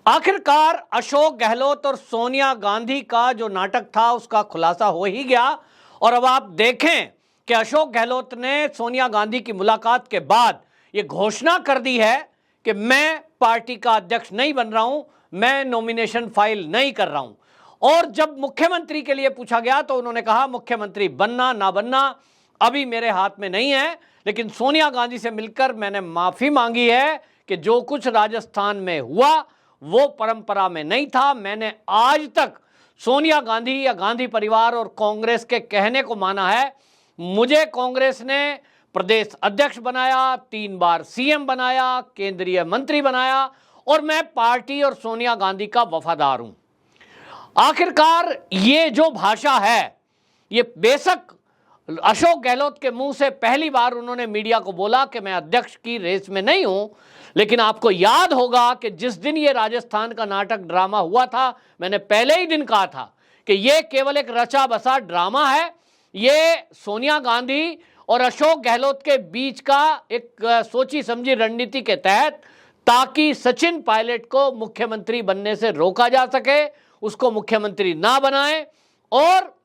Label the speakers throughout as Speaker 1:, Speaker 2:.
Speaker 1: आखिरकार अशोक गहलोत और सोनिया गांधी का जो नाटक था उसका खुलासा हो ही गया। और अब आप देखें कि अशोक गहलोत ने सोनिया गांधी की मुलाकात के बाद ये घोषणा कर दी है कि मैं पार्टी का अध्यक्ष नहीं बन रहा हूं, मैं नॉमिनेशन फाइल नहीं कर रहा हूं। और जब मुख्यमंत्री के लिए पूछा गया तो उन्होंने कहा मुख्यमंत्री बनना ना बनना अभी मेरे हाथ में नहीं है, लेकिन सोनिया गांधी से मिलकर मैंने माफी मांगी है कि जो कुछ राजस्थान में हुआ वो परंपरा में नहीं था। मैंने आज तक सोनिया गांधी या गांधी परिवार और कांग्रेस के कहने को माना है। मुझे कांग्रेस ने प्रदेश अध्यक्ष बनाया, 3 बार सीएम बनाया, केंद्रीय मंत्री बनाया और मैं पार्टी और सोनिया गांधी का वफादार हूं। आखिरकार ये जो भाषा है ये बेशक अशोक गहलोत के मुंह से पहली बार उन्होंने मीडिया को बोला कि मैं अध्यक्ष की रेस में नहीं हूं, लेकिन आपको याद होगा कि जिस दिन ये राजस्थान का नाटक ड्रामा हुआ था मैंने पहले ही दिन कहा था कि ये केवल एक रचा बसा ड्रामा है। ये सोनिया गांधी और अशोक गहलोत के बीच का एक सोची समझी रणनीति के तहत, ताकि सचिन पायलट को मुख्यमंत्री बनने से रोका जा सके, उसको मुख्यमंत्री ना बनाए। और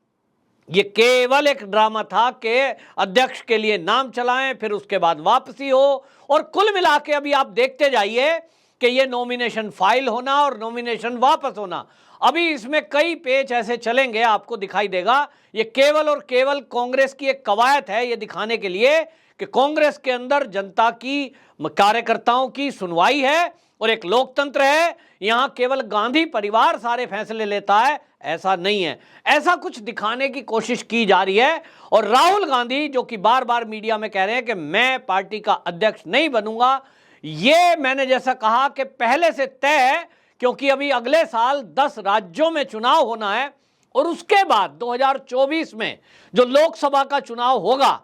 Speaker 1: ये केवल एक ड्रामा था कि अध्यक्ष के लिए नाम चलाएं, फिर उसके बाद वापसी हो। और कुल मिला के अभी आप देखते जाइए कि ये नॉमिनेशन फाइल होना और नॉमिनेशन वापस होना, अभी इसमें कई पेच ऐसे चलेंगे, आपको दिखाई देगा। ये केवल और केवल कांग्रेस की एक कवायद है ये दिखाने के लिए कि कांग्रेस के अंदर जनता की, कार्यकर्ताओं की सुनवाई है और एक लोकतंत्र है। यहां केवल गांधी परिवार सारे फैसले लेता है, ऐसा नहीं है। ऐसा कुछ दिखाने की कोशिश की जा रही है। और राहुल गांधी जो कि बार बार मीडिया में कह रहे हैं कि मैं पार्टी का अध्यक्ष नहीं बनूंगा, ये मैंने जैसा कहा कि पहले से तय है, क्योंकि अभी अगले साल 10 राज्यों में चुनाव होना है और उसके बाद 2024 में जो लोकसभा का चुनाव होगा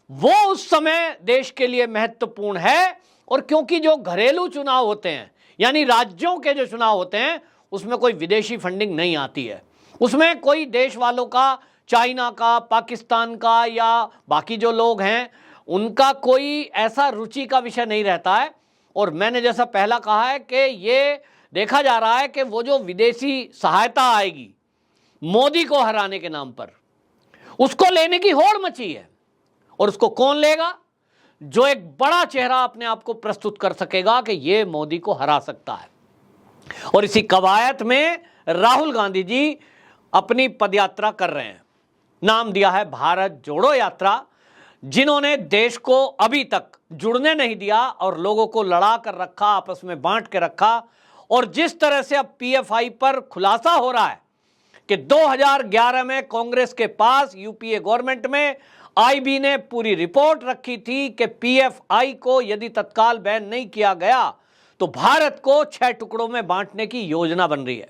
Speaker 1: वो उस समय देश के लिए महत्वपूर्ण है। और क्योंकि जो घरेलू चुनाव होते हैं यानी राज्यों के जो चुनाव होते हैं उसमें कोई विदेशी फंडिंग नहीं आती है, उसमें कोई देश वालों का, चाइना का, पाकिस्तान का या बाकी जो लोग हैं उनका कोई ऐसा रुचि का विषय नहीं रहता है। और मैंने जैसा पहला कहा है कि ये देखा जा रहा है कि वो जो विदेशी सहायता आएगी मोदी को हराने के नाम पर, उसको लेने की होड़ मची है। और उसको कौन लेगा? जो एक बड़ा चेहरा अपने आप को प्रस्तुत कर सकेगा कि ये मोदी को हरा सकता है। और इसी कवायद में राहुल गांधी जी अपनी पदयात्रा कर रहे हैं, नाम दिया है भारत जोड़ो यात्रा, जिन्होंने देश को अभी तक जुड़ने नहीं दिया और लोगों को लड़ा कर रखा, आपस में बांट के रखा। और जिस तरह से अब पीएफआई पर खुलासा हो रहा है कि 2011 में कांग्रेस के पास यूपीए गवर्नमेंट में आईबी ने पूरी रिपोर्ट रखी थी कि पीएफआई को यदि तत्काल बैन नहीं किया गया तो भारत को 6 टुकड़ों में बांटने की योजना बन रही है।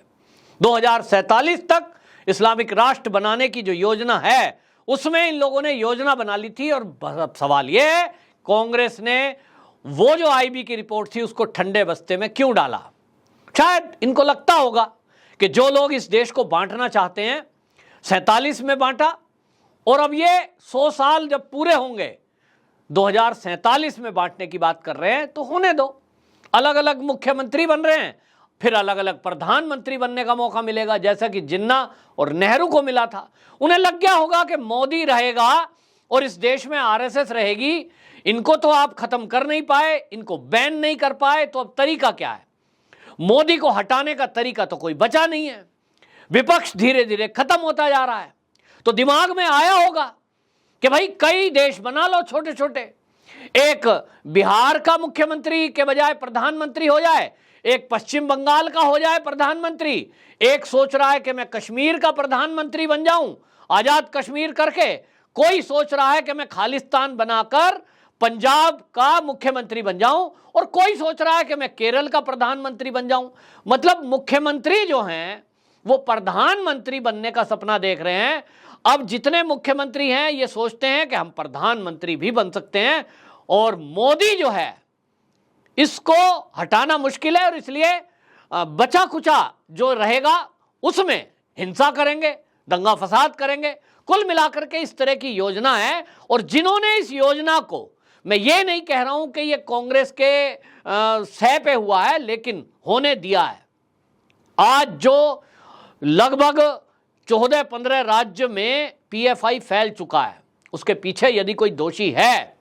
Speaker 1: 2047 तक इस्लामिक राष्ट्र बनाने की जो योजना है उसमें इन लोगों ने योजना बना ली थी। और सवाल यह है कांग्रेस ने वो जो आईबी की रिपोर्ट थी उसको ठंडे बस्ते में क्यों डाला? शायद इनको लगता होगा कि जो लोग इस देश को बांटना चाहते हैं 47 में बांटा और अब ये 100 साल जब पूरे होंगे 2047 में बांटने की बात कर रहे हैं, तो होने दो। अलग अलग मुख्यमंत्री बन रहे हैं, फिर अलग अलग प्रधानमंत्री बनने का मौका मिलेगा, जैसा कि जिन्ना और नेहरू को मिला था। उन्हें लग गया होगा कि मोदी रहेगा और इस देश में आरएसएस रहेगी, इनको तो आप खत्म कर नहीं पाए, इनको बैन नहीं कर पाए, तो अब तरीका क्या है? मोदी को हटाने का तरीका तो कोई बचा नहीं है। विपक्ष धीरे धीरे खत्म होता जा रहा है। तो दिमाग में आया होगा कि भाई कई देश बना लो छोटे छोटे, एक बिहार का मुख्यमंत्री के बजाय प्रधानमंत्री हो जाए, एक पश्चिम बंगाल का हो जाए प्रधानमंत्री, एक सोच रहा है कि मैं कश्मीर का प्रधानमंत्री बन जाऊं आजाद कश्मीर करके, कोई सोच रहा है कि मैं खालिस्तान बनाकर पंजाब का मुख्यमंत्री बन जाऊं, और कोई सोच रहा है कि मैं केरल का प्रधानमंत्री बन जाऊं। मतलब मुख्यमंत्री जो हैं वो प्रधानमंत्री बनने का सपना देख रहे हैं। अब जितने मुख्यमंत्री हैं ये सोचते हैं कि हम प्रधानमंत्री भी बन सकते हैं। और मोदी जो है इसको हटाना मुश्किल है और इसलिए बचा कुचा जो रहेगा उसमें हिंसा करेंगे, दंगा फसाद करेंगे। कुल मिलाकर के इस तरह की योजना है। और जिन्होंने इस योजना को, मैं ये नहीं कह रहा हूं कि ये कांग्रेस के सह पे हुआ है, लेकिन होने दिया है, आज जो लगभग 14-15 राज्य में पीएफआई फैल चुका है, उसके पीछे यदि कोई दोषी है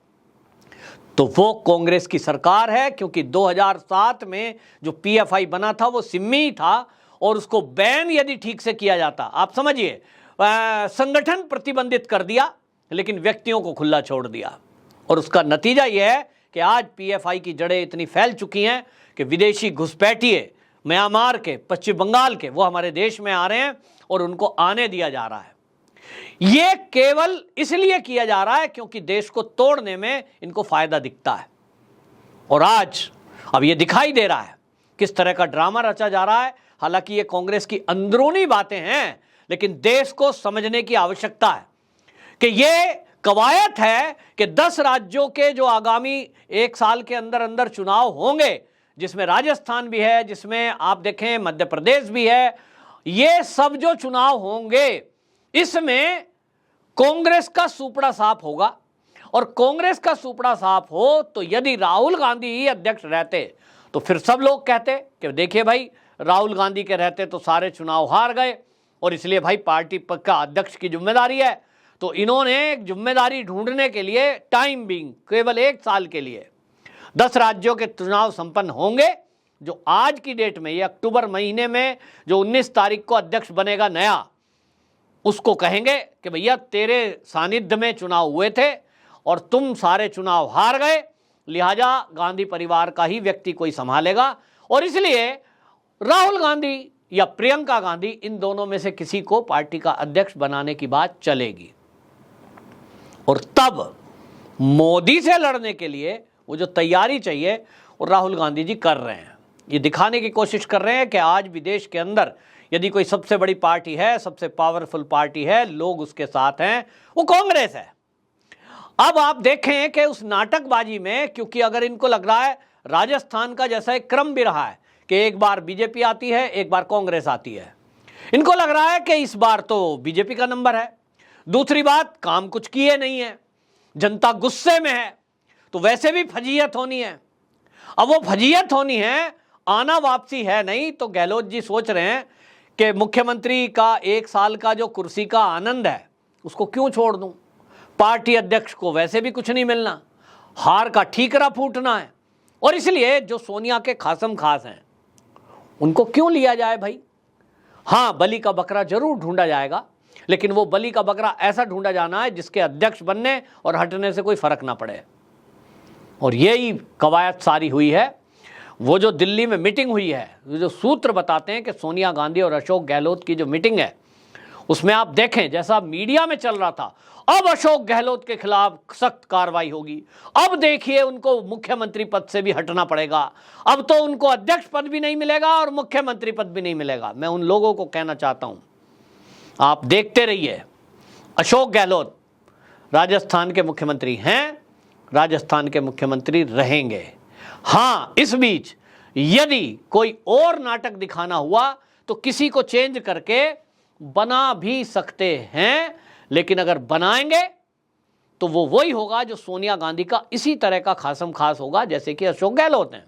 Speaker 1: तो वो कांग्रेस की सरकार है, क्योंकि 2007 में जो पीएफआई बना था वो सिम्मी ही था, और उसको बैन यदि ठीक से किया जाता, आप समझिए, संगठन प्रतिबंधित कर दिया लेकिन व्यक्तियों को खुला छोड़ दिया, और उसका नतीजा यह है कि आज पीएफआई की जड़ें इतनी फैल चुकी हैं कि विदेशी घुसपैठिए म्यांमार के, पश्चिम बंगाल के, वो हमारे देश में आ रहे हैं और उनको आने दिया जा रहा है। ये केवल इसलिए किया जा रहा है क्योंकि देश को तोड़ने में इनको फायदा दिखता है। और आज अब ये दिखाई दे रहा है किस तरह का ड्रामा रचा जा रहा है। हालांकि ये कांग्रेस की अंदरूनी बातें हैं, लेकिन देश को समझने की आवश्यकता है कि ये कवायद है कि 10 राज्यों के जो आगामी 1 साल के अंदर अंदर चुनाव होंगे, जिसमें राजस्थान भी है, जिसमें आप देखें मध्य प्रदेश भी है, ये सब जो चुनाव होंगे इसमें कांग्रेस का सुपड़ा साफ होगा। और कांग्रेस का सुपड़ा साफ हो तो यदि राहुल गांधी ही अध्यक्ष रहते तो फिर सब लोग कहते कि देखिए भाई, राहुल गांधी के रहते तो सारे चुनाव हार गए, और इसलिए भाई पार्टी का अध्यक्ष की जिम्मेदारी है। तो इन्होंने एक जिम्मेदारी ढूंढने के लिए टाइम बीइंग केवल 1 साल के लिए 10 राज्यों के चुनाव संपन्न होंगे, जो आज की डेट में, ये अक्टूबर महीने में जो 19 तारीख को अध्यक्ष बनेगा नया, उसको कहेंगे कि भैया तेरे सानिध्य में चुनाव हुए थे और तुम सारे चुनाव हार गए, लिहाजा गांधी परिवार का ही व्यक्ति कोई संभालेगा, और इसलिए राहुल गांधी या प्रियंका गांधी, इन दोनों में से किसी को पार्टी का अध्यक्ष बनाने की बात चलेगी। और तब मोदी से लड़ने के लिए वो जो तैयारी चाहिए वो राहुल गांधी जी कर रहे हैं। ये दिखाने की कोशिश कर रहे हैं कि आज विदेश के अंदर यदि कोई सबसे बड़ी पार्टी है, सबसे पावरफुल पार्टी है, लोग उसके साथ हैं, वो कांग्रेस है। अब आप देखें कि उस नाटकबाजी में, क्योंकि अगर इनको लग रहा है राजस्थान का जैसा एक क्रम भी रहा है कि एक बार बीजेपी आती है, एक बार कांग्रेस आती है, इनको लग रहा है कि इस बार तो बीजेपी का नंबर है। दूसरी बात, काम कुछ किए नहीं है, जनता गुस्से में है, तो वैसे भी फजीयत होनी है। अब वो फजीयत होनी है, आना वापसी है नहीं। तो गहलोत जी सोच रहे हैं कि मुख्यमंत्री का 1 साल का जो कुर्सी का आनंद है उसको क्यों छोड़ दूं, पार्टी अध्यक्ष को वैसे भी कुछ नहीं मिलना, हार का ठीकरा फूटना है, और इसलिए जो सोनिया के खासम खास हैं उनको क्यों लिया जाए भाई। हाँ, बलि का बकरा जरूर ढूंढा जाएगा, लेकिन वो बलि का बकरा ऐसा ढूंढा जाना है जिसके अध्यक्ष बनने और हटने से कोई फर्क ना पड़े। और यही कवायद सारी हुई है। वो जो दिल्ली में मीटिंग हुई है, जो सूत्र बताते हैं कि सोनिया गांधी और अशोक गहलोत की जो मीटिंग है, उसमें आप देखें जैसा मीडिया में चल रहा था, अब अशोक गहलोत के खिलाफ सख्त कार्रवाई होगी, अब देखिए उनको मुख्यमंत्री पद से भी हटना पड़ेगा, अब तो उनको अध्यक्ष पद भी नहीं मिलेगा और मुख्यमंत्री पद भी नहीं मिलेगा। मैं उन लोगों को कहना चाहता हूं, आप देखते रहिए, अशोक गहलोत राजस्थान के मुख्यमंत्री हैं, राजस्थान के मुख्यमंत्री रहेंगे। हाँ, इस बीच यदि कोई और नाटक दिखाना हुआ तो किसी को चेंज करके बना भी सकते हैं, लेकिन अगर बनाएंगे तो वो वही होगा जो सोनिया गांधी का इसी तरह का खासम खास होगा जैसे कि अशोक गहलोत हैं।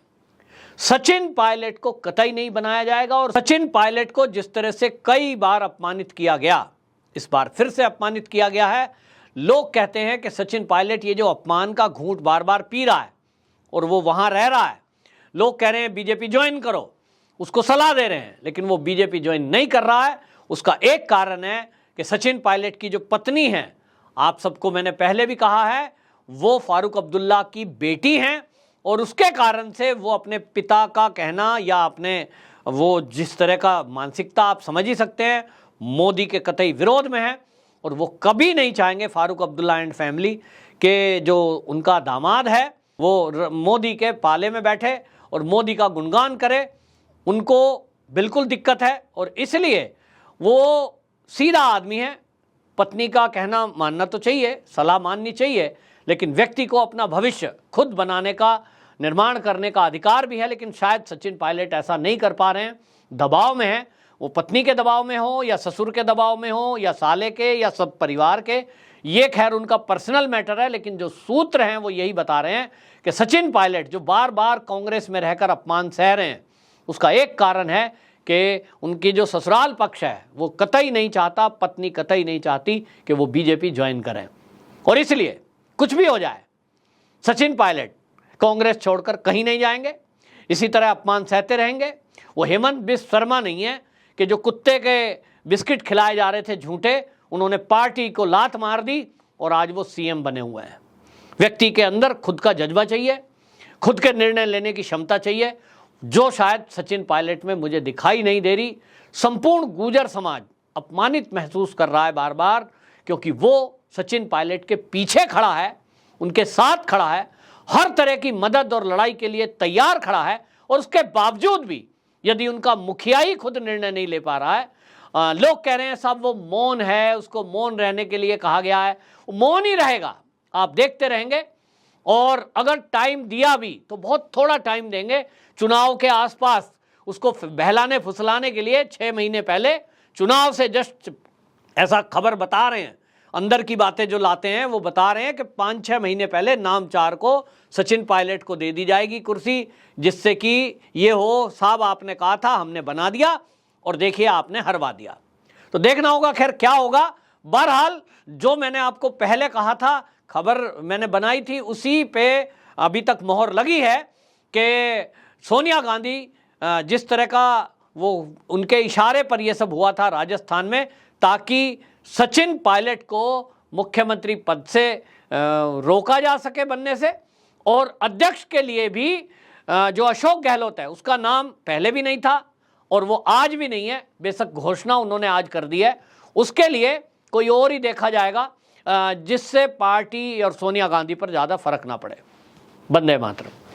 Speaker 1: सचिन पायलट को कतई नहीं बनाया जाएगा, और सचिन पायलट को जिस तरह से कई बार अपमानित किया गया, इस बार फिर से अपमानित किया गया है। लोग कहते हैं कि सचिन पायलट ये जो अपमान का घूंट बार बार पी रहा है और वो वहां रह रहा है, लोग कह रहे हैं बीजेपी ज्वाइन करो, उसको सलाह दे रहे हैं, लेकिन वो बीजेपी ज्वाइन नहीं कर रहा है। उसका एक कारण है कि सचिन पायलट की जो पत्नी है, आप सबको मैंने पहले भी कहा है, वो फारूक अब्दुल्ला की बेटी हैं, और उसके कारण से वो अपने पिता का कहना या अपने वो जिस तरह का मानसिकता आप समझ ही सकते हैं, मोदी के कतई विरोध में है, और वो कभी नहीं चाहेंगे फारूक अब्दुल्ला एंड फैमिली के जो उनका दामाद है वो मोदी के पाले में बैठे और मोदी का गुणगान करे। उनको बिल्कुल दिक्कत है, और इसलिए वो सीधा आदमी है, पत्नी का कहना मानना तो चाहिए, सलाह माननी चाहिए, लेकिन व्यक्ति को अपना भविष्य खुद बनाने का, निर्माण करने का अधिकार भी है। लेकिन शायद सचिन पायलट ऐसा नहीं कर पा रहे हैं, दबाव में है, वो पत्नी के दबाव में हो या ससुर के दबाव में हो या साले के या सब परिवार के, ये खैर उनका पर्सनल मैटर है। लेकिन जो सूत्र हैं वो यही बता रहे हैं कि सचिन पायलट जो बार बार कांग्रेस में रहकर अपमान सह रहे हैं, उसका एक कारण है कि उनकी जो ससुराल पक्ष है वो कतई नहीं चाहता, पत्नी कतई नहीं चाहती कि वो बीजेपी ज्वाइन करें। और इसलिए कुछ भी हो जाए, सचिन पायलट कांग्रेस छोड़कर कहीं नहीं जाएंगे, इसी तरह अपमान सहते रहेंगे। वो हेमंत बिस्व शर्मा नहीं है कि जो कुत्ते के बिस्किट खिलाए जा रहे थे झूठे, उन्होंने पार्टी को लात मार दी और आज वो सीएम बने हुए हैं। व्यक्ति के अंदर खुद का जज्बा चाहिए, खुद के निर्णय लेने की क्षमता चाहिए, जो शायद सचिन पायलट में मुझे दिखाई नहीं दे रही। संपूर्ण गुर्जर समाज अपमानित महसूस कर रहा है बार बार, क्योंकि वो सचिन पायलट के पीछे खड़ा है, उनके साथ खड़ा है, हर तरह की मदद और लड़ाई के लिए तैयार खड़ा है। और उसके बावजूद भी यदि उनका मुखिया ही खुद निर्णय नहीं ले पा रहा है, लोग कह रहे हैं साहब वो मौन है, उसको मौन रहने के लिए कहा गया है, वो मौन ही रहेगा, आप देखते रहेंगे। और अगर टाइम दिया भी तो बहुत थोड़ा टाइम देंगे। चुनाव के आसपास उसको बहलाने फुसलाने के लिए 6 महीने पहले चुनाव से जस्ट ऐसा खबर बता रहे हैं, अंदर की बातें जो लाते हैं वो बता रहे हैं कि 5-6 महीने पहले नामचार को सचिन पायलट को दे दी जाएगी कुर्सी, जिससे कि ये हो साहब आपने कहा था, हमने बना दिया और देखिए आपने हरवा दिया। तो देखना होगा खैर क्या होगा। बहरहाल जो मैंने आपको पहले कहा था, खबर मैंने बनाई थी, उसी पे अभी तक मोहर लगी है कि सोनिया गांधी जिस तरह का वो उनके इशारे पर ये सब हुआ था राजस्थान में, ताकि सचिन पायलट को मुख्यमंत्री पद से रोका जा सके बनने से। और अध्यक्ष के लिए भी जो अशोक गहलोत है उसका नाम पहले भी नहीं था और वो आज भी नहीं है, बेशक घोषणा उन्होंने आज कर दी है। उसके लिए कोई और ही देखा जाएगा जिससे पार्टी और सोनिया गांधी पर ज़्यादा फर्क ना पड़े। वंदे मातरम।